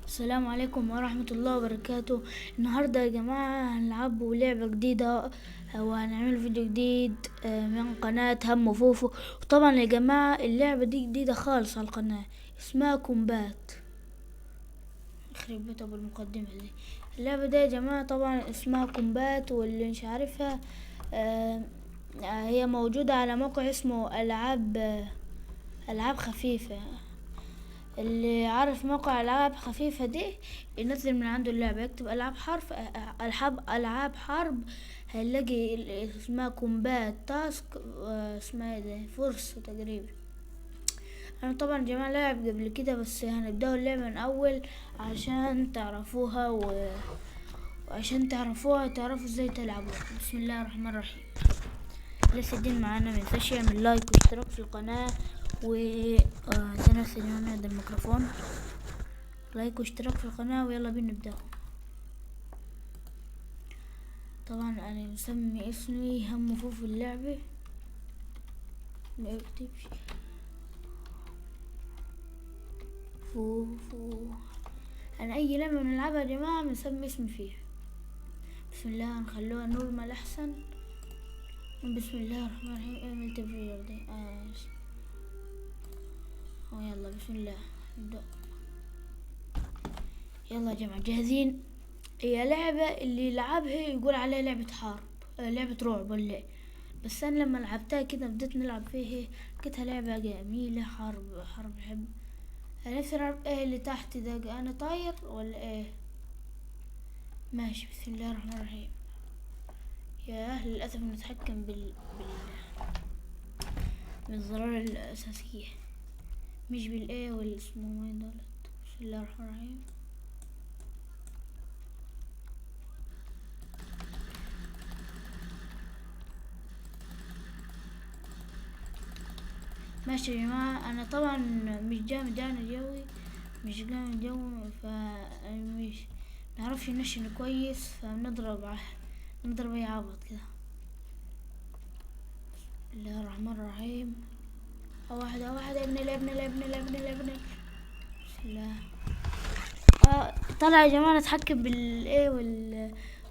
السلام عليكم ورحمة الله وبركاته. النهاردة يا جماعة هنلعبوا لعبة جديدة وهنعمل فيديو جديد من قناة هم وفوفو. وطبعا يا جماعة اللعبة دي جديدة خالص على القناة، اسمها كومبات. يخرب بيت ابو المقدمة دي. اللعبة دي يا جماعة طبعا اسمها كومبات، واللي مش عارفها هي موجودة على موقع اسمه ألعاب خفيفة. اللي عارف موقع العاب خفيفة دي ينزل من عنده اللعبة، يكتب العاب حرب هيلاقي اسمها كومبات تاسك، اسمها ايه ده، فرصة تقريبا. انا طبعا جماعة لعب قبل كده، بس هنبدأ اللعبة من اول عشان تعرفوها وعشان تعرفوا ازاي تلعبوها. بسم الله الرحمن الرحيم. لسه الدين معانا، متنساش يعمل لايك واشتراك في القناة ثانية ثانية ده الميكروفون. لايك واشتراك في القناة ويلا بينا نبدأ. طبعا انا مسمي اسمي هم فوف اللعبة، ما اكتبش فوفو. انا اي لعبة بنلعبها يا جماعة بنسمي اسمي فيها. بسم الله، نخلوها نورمال احسن. بسم الله الرحمن الرحيم. اعمل تفجير دي يلا بسم الله نبدأ. يلا يا جماعة جاهزين؟ هي لعبة اللي يلعبها يقول عليها لعبة حرب، لعبة رعب ولا إيه؟ بس انا لما لعبتها كده بديت نلعب فيها، لقيتها لعبة جميلة. حرب بحب. انا نفسي اعرف ايه اللي تحت ده، انا طاير ولا ايه؟ ماشي بسم الله الرحمن الرحيم. يا للاسف نتحكم بالزرار الاساسية، مش بالايه والاسمه وين دولت. بسم الله الرحمن الرحيم. ماشي يا جماعة، انا طبعا مش جامد يعني جوي، مش جامد جوي، مش نعرفش نشن كويس، نضرب اي عبط كده. بسم الله الرحمن الرحيم. واحدة ابن. بسم الله. طلع يا جماعة نتحكم بالايه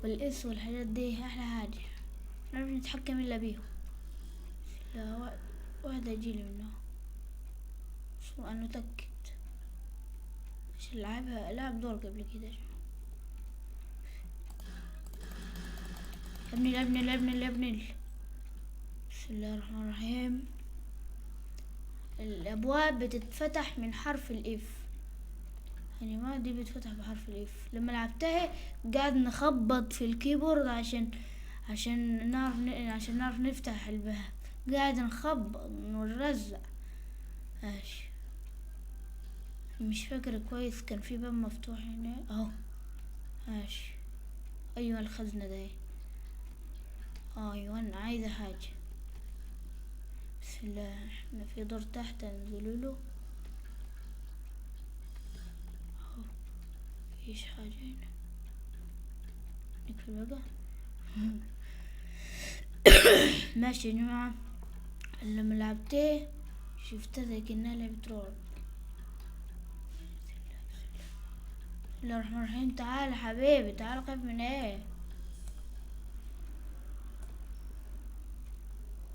والاس والحاجات دي احلى حاجة، نعرف نتحكم الا بيهم. لا واحدة يجيلي منه اسمه انه تأكد، مش لعب دور قبل كده. ابني. بسم الله الرحمن الرحيم. الابواب بتتفتح من حرف الاف، يعني ما دي بتفتح بحرف الاف. لما لعبتها قاعد نخبط في الكيبورد عشان نعرف نفتح الباب، قاعد نخبط ونرزع. ماشي، مش فاكر كويس، كان في باب مفتوح هنا اهو. ماشي، ايوه الخزنة ده. ايوه انا عايزة حاجة. بسم الله، احنا في دور تحت ننزلوله. مفيش حاجة هنا، نقفل بقى. ماشي يا جماعة، لما لعبتيه شفتها زي كأنها لعبة رعب. بسم الله الرحمن الرحيم. تعال حبيبي تعال، خايف من ايه؟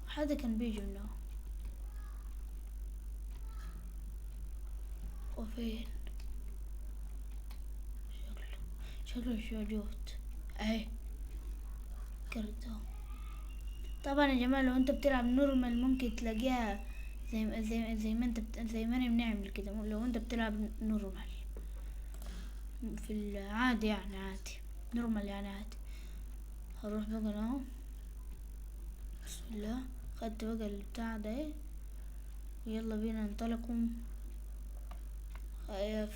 حدا كان بيجي منه. وفين؟ شكله مش موجود. اهي كرتون. طبعا يا جماعة لو انت بتلعب نورمال ممكن تلاقيها زي ما انا بنعمل كده. لو انت بتلعب نورمال في العادي يعني عادي، نورمال يعني عادي. هروح بقى اهو. بسم الله، خدت بقى البتاع ده. يلا بينا ننطلقوا.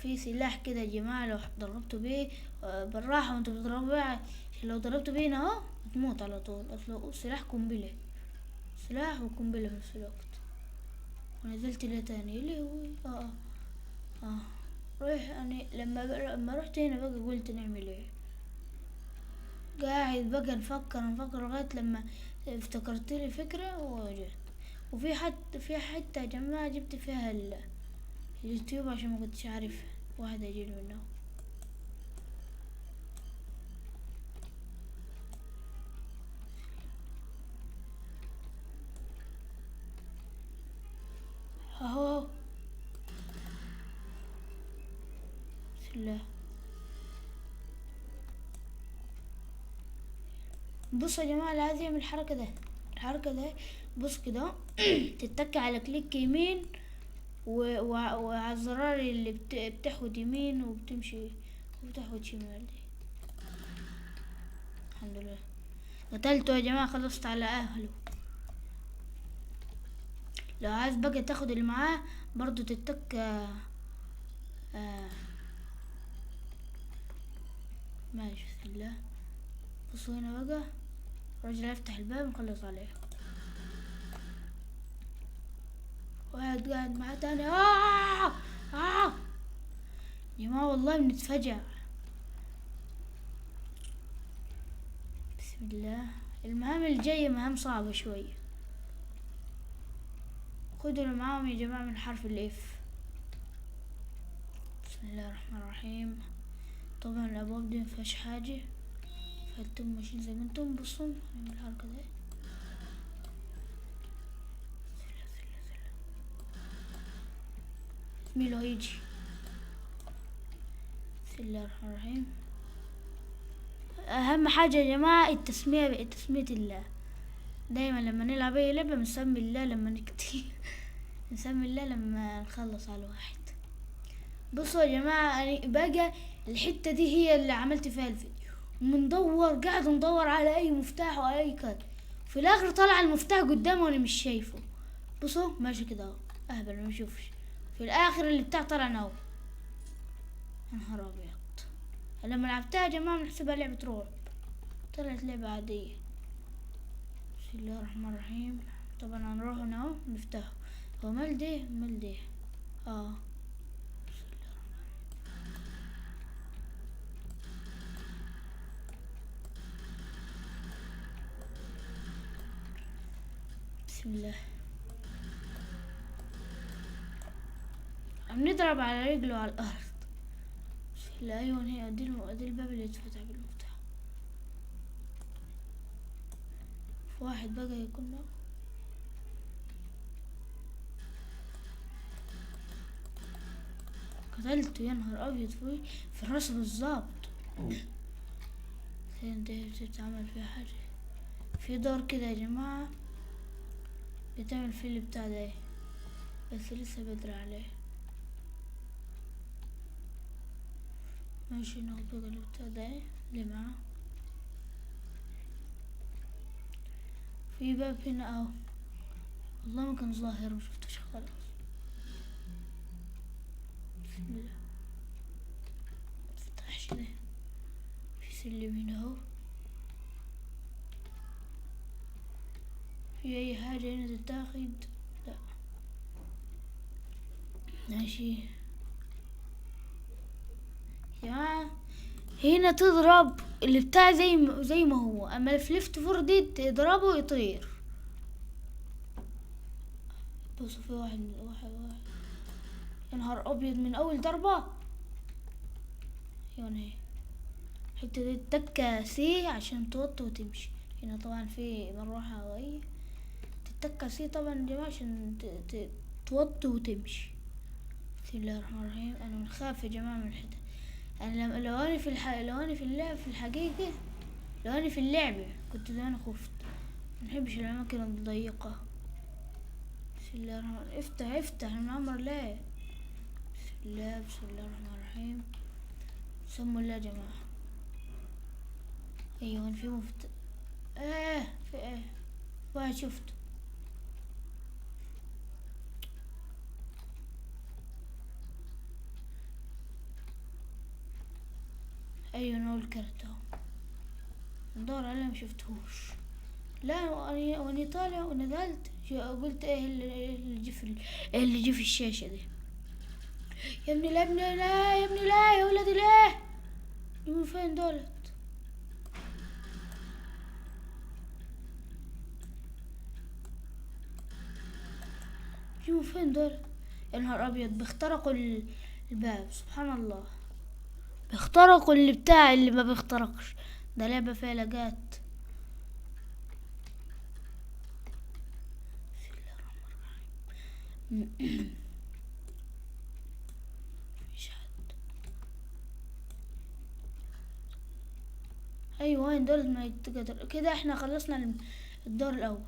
في سلاح كده يا جماعة، لو ضربتوا بيه بالراحة وانتوا بتضربوا بيه، عشان لو ضربتوا بيه اهو هتموت على طول. اصله سلاح قنبلة، سلاح وقنبلة في نفس الوقت. ونزلت ليه تاني اللي هو اه روح. يعني لما رحت هنا بقى قلت نعمل ايه؟ قاعد بقى نفكر لغاية لما افتكرت لي فكرة وجت. في حتة يا جماعة جبت فيها اليوتيوب عشان ما كنتش عارفها، واحد يجيل منه. بسم الله. بصوا يا جماعة، اللي عايز يعمل الحركة ده بص كده تتك على كليك يمين وعلى الزرار اللي بتحود يمين وبتمشي وبتحود شمال دي. الحمد لله قتلته يا جماعة، خلصت على اهله. لو عايز بقى تاخد اللي معاه برضو تتك آه ماشي. بسم الله. بصوا هنا بقى الراجل يفتح الباب ونخلص عليه. واحد قاعد معاه تاني. يا جماعة والله بنتفجع. بسم الله. المهام الجاية مهام صعبة شوية. خدوا اللي معاهم يا جماعة من حرف الاف. بسم الله الرحمن الرحيم. طبعا الابواب دي مفيهاش حاجة، فانتم ماشيين زي ما انتم. بصوا نعمل الحركة دي. ميلو هيجي. بسم الله الرحمن الرحيم. اهم حاجة يا جماعة تسمية الله. دايما لما نلعب اي لعبة بنسمي الله لما نكتي نسمي الله لما نخلص على واحد. بصوا يا جماعة، أنا بقى الحتة دي هي اللي عملت فيها الفيديو. قاعد ندور على اي مفتاح وعلى اي كارت، في الاخر طلع المفتاح قدامي وانا مش شايفه. بصوا ماشي كده اهو اهبل ما اشوفش، في الاخر اللي بتاع طلع نو. يا نهار ابيض. لما لعبتها يا جماعة بنحسبها لعبة رعب، طلعت لعبة عادية. بسم الله الرحمن الرحيم. طبعا هنروح هنا اهو نفتحه. هو مال ده اه. بسم الله. عم نضرب على رجله على الارض. بسم الله. ايوه هي ادي الباب اللي يتفتح بالمفتاح. في واحد بقى يكون ده. قتلته. يا نهار ابيض. في الراس بالظبط. فين ده بتتعمل فيها حاجة؟ في دور كده يا جماعة بتعمل فيه اللي بتاع ده، بس لسه بدري عليه. ماشي ناخد بقى اللي بتاع ده اللي معاه. في باب هنا اهو، والله ما كان ظاهر مشفتوش خلاص. بسم الله. مفتحش ده. في سلم هنا اهو. في اي حاجة هنا تتاخد؟ لا. ماشي يا جماعة، هنا تضرب اللي بتاع زي ما هو، اما في ليفت فور دي تضربه يطير. بصوا في واحد. يا نهار ابيض من اول ضربة. هنا اهي الحتة دي تتكة سي عشان توطي وتمشي. هنا طبعا في مروحة هوائية، تتكة سي طبعا يا جماعة عشان توطي وتمشي. بسم الله الرحمن الرحيم. انا بنخاف يا جماعة من الحتة. انا لو انا لو انا في اللعب في الحقيقة، لو انا في اللعبة كنت زمان خفت. منحبش الاماكن الضيقة. بسم الله الرحمن الرحيم. افتح المعمر ليه؟ بسم الله الرحمن الرحيم. سموا الله يا جماعة. ايوه في في واحد شفته. ايوه نقول كرت اهو، ندور عليه مشفتهوش. لا واني طالع ونزلت قلت ايه اللي جه في الشاشة دي. يا ابني لا، ابني لا، يا ابني لا، يا ولدي لا. من فين دولت؟ من فين دول؟ يا نهار ابيض. بيخترقوا الباب. سبحان الله. بيخترقوا اللي بتاع اللي ما بيخترقش. ده لعبة فيها لقات. مفيش حد. ايوه دول ما يتقدر كده. احنا خلصنا الدور الاول.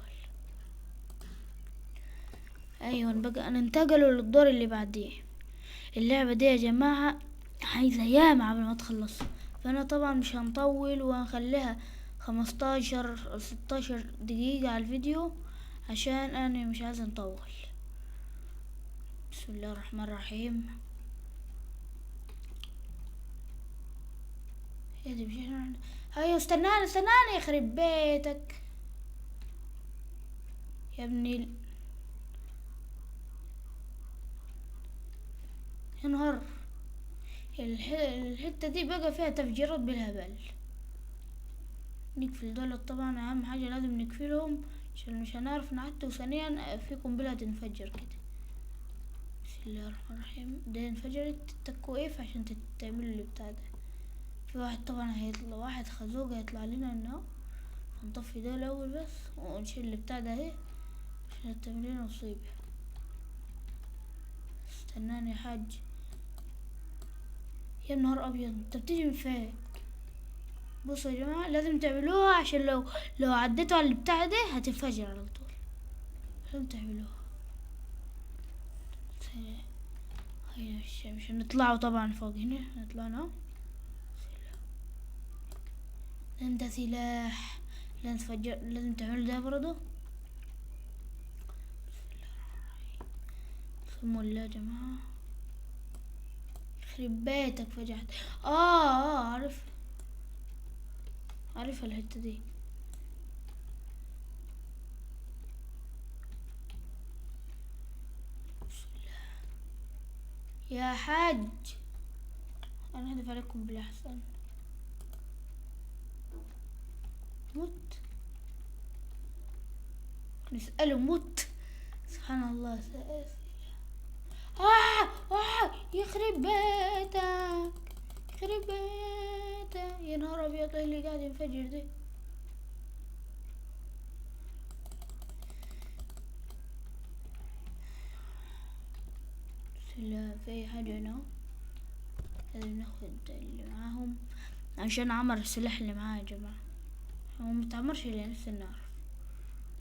ايوه بقى ننتقلوا للدور اللي بعديه. اللعبة دي يا جماعة عايزة ياما قبل ما تخلص، فانا طبعا مش هنطول وهنخليها 15 16 دقيقة على الفيديو عشان انا مش عايزة نطول. بسم الله الرحمن الرحيم. يا دي مش ايوه استناني استناني يخرب بيتك يا ابني يا نهار. الحتة دي بقى فيها تفجيرات بالهبل. نقفل دول طبعا، اهم حاجة لازم نقفلهم عشان مش هنعرف نعدي، وثانيا في قنبلة تنفجر كده. بسم الله الرحمن الرحيم. ده انفجرت تكو اف عشان تعمل اللي بتاع ده. في واحد طبعا هيطلع، واحد خازوق هيطلع لنا النار. هنطفي ده الاول بس ونشيل اللي بتاع ده اهي عشان تعمل لنا مصيبة. استناني يا حاج. يا نهار ابيض انت بتيجي من فين؟ بصوا يا جماعة لازم تعملوها عشان لو عديتوا على اللي بتاع ده هتنفجر على طول. لازم تعملوها. هيا مش هنطلعوا طبعا فوق هنا، هنطلعنا. لان ده سلاح لازم تفجر، لازم تعملوا ده برضه. بسم الله يا جماعة. يخرب بيتك فجعت. عارف الحتة دي. يا حاج انا هدف عليكم بالاحسن. مت نسأله مت. سبحان الله. يخرب بيتك يخرب بيتك يا نهار ابيض. اللي قاعد ينفجر ده. لا في اي حاجة هنا. لازم ناخد اللي معاهم عشان عمر السلاح اللي معاه يا جماعة. هو متعمرش الا نفس النار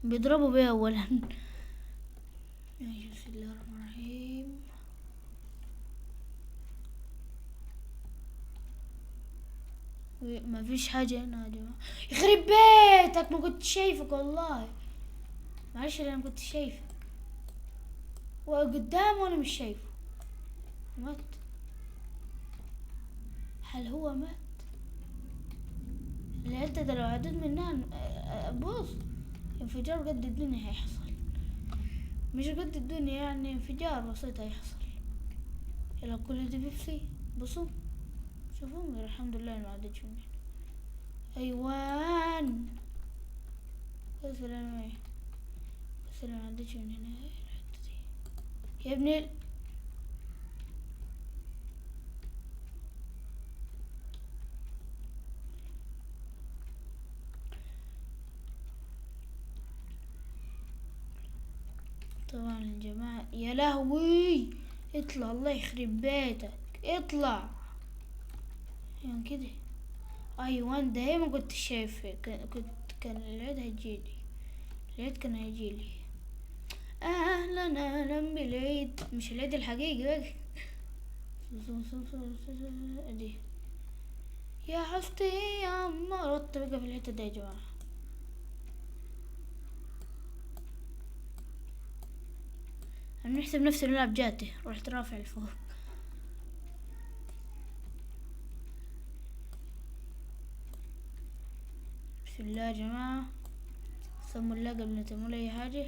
بيضربوا بيه اولا. بسم الله الرحمن الرحيم. ما فيش حاجة هنا يا جماعة. يخرب بيتك ما كنت شايفك والله. معلش انا كنت شايفك وقدام وانا مش شايفه. مات. هل هو مات؟ الحتة ده لو عديت منها بص انفجار قد الدنيا هيحصل. مش قد الدنيا يعني انفجار بسيط هيحصل. يلا كل دي بيبسي. بصوا شوفوا الحمد لله ما عدتش من هنا. ايوان بس انا ما عدتش من هنا الحتة دي يا ابني. طبعا يا جماعة يا لهوي. اطلع الله يخرب بيتك اطلع يعني كده. ايوان ده ما كنت شايف. كان العيد هيجيلي. العيد كان هيجيلي. اهلا اهلا بالعيد. مش العيد الحقيقي بقى. دي يا حفتي يا عمار. رط بقى في الحتة دي يا جماعة. انا نحسب نفس الملعب جاتي رحت رافع لفوق. بسم الله يا جماعة. سموا الله قبل ما تعملوا اي حاجة.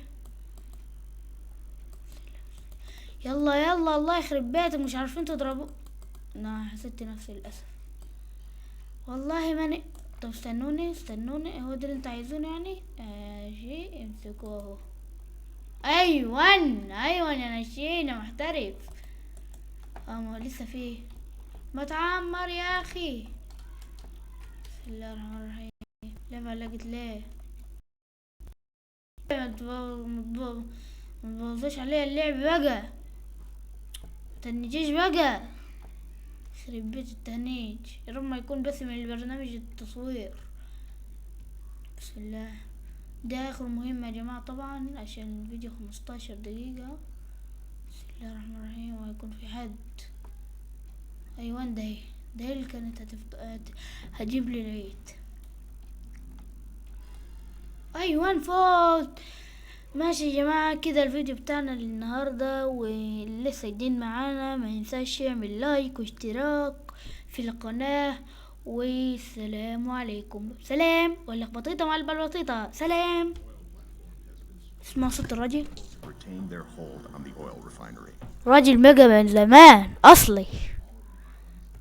يلا يلا الله يخرب بيتك مش عارفين تضربوا. انا حسيت نفسي للاسف والله ماني. طب استنوني هو ده اللي انت عايزونه يعني. شيء امسكوه اهو. ايوان يا نشينا محترف. ما لسه فيه. ما تعمر يا اخي. بسم الله الرحمن الرحيم. ليه ما لقيت ليه؟ ما تبوظش عليا اللعب بقى. تنجيش بقى. يخرب بيت التهنيج. يا رب ما يكون بس من البرنامج التصوير. بسم الله. ده اخر مهمة يا جماعة طبعا عشان الفيديو 15 دقيقة. بسم الله الرحمن الرحيم. وهيكون في حد، ايوان ده اللي كانت هجيب لي العيد. ايوان فوت. ماشي يا جماعة، كده الفيديو بتاعنا للنهاردة، واللي لسه جديد معانا ما ينساش يعمل لايك واشتراك في القناة. والسلام عليكم. سلام. ولا بطيطة مع البلبطيطة. سلام. اسمع صوت الراجل. راجل بقى من زمان اصلي.